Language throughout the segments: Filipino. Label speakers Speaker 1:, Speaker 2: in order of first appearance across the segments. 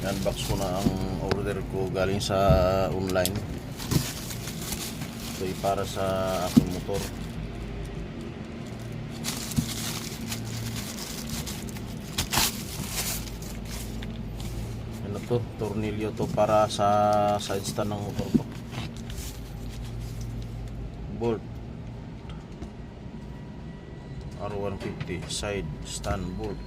Speaker 1: Unbox ko na ang order ko galing sa online. Ito ay para sa aking motor. Ano to? Tornilyo to para sa side stand ng motor ko. Bolt R150 side stand bolt.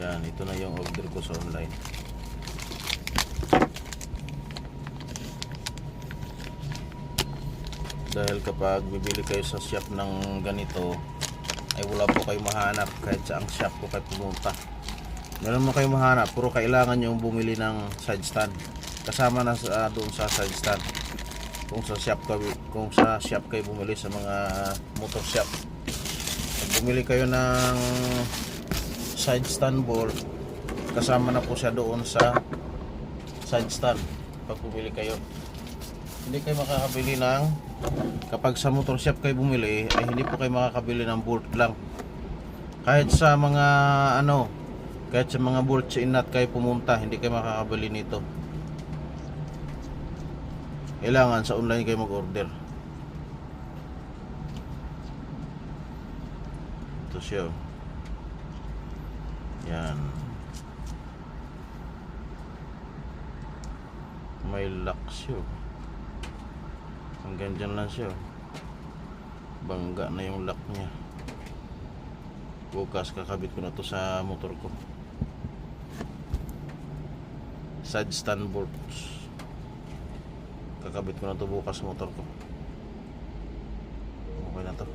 Speaker 1: Yan, ito na yung order ko sa online. Dahil kapag bibili kayo sa shop ng ganito, ay wala po kayo mahanap kahit sa ang shop ko kayo pumunta. Meron mo kayo mahanap, puro kailangan yung bumili ng side stand. Kasama na doon sa side stand. Kung sa shop kayo bumili sa mga motor shop. Bumili kayo ng side stand bolt, kasama na po siya doon sa side stand. Pag bumili kayo, hindi kayo makakabili ng, kapag sa motor shop kayo bumili, ay hindi po kayo makakabili ng bolt lang. Kahit sa mga kahit sa mga bolt chain nut kayo pumunta, hindi kayo makakabili nito. Kailangan sa online kayo mag-order. Ito siya. Yan. May lock siya. Hanggang dyan lang siya. Bangga na yung lock niya. Bukas kakabit ko na to sa motor ko. Side stand bolts. Kakabit ko na to bukas sa motor ko. Okay na to.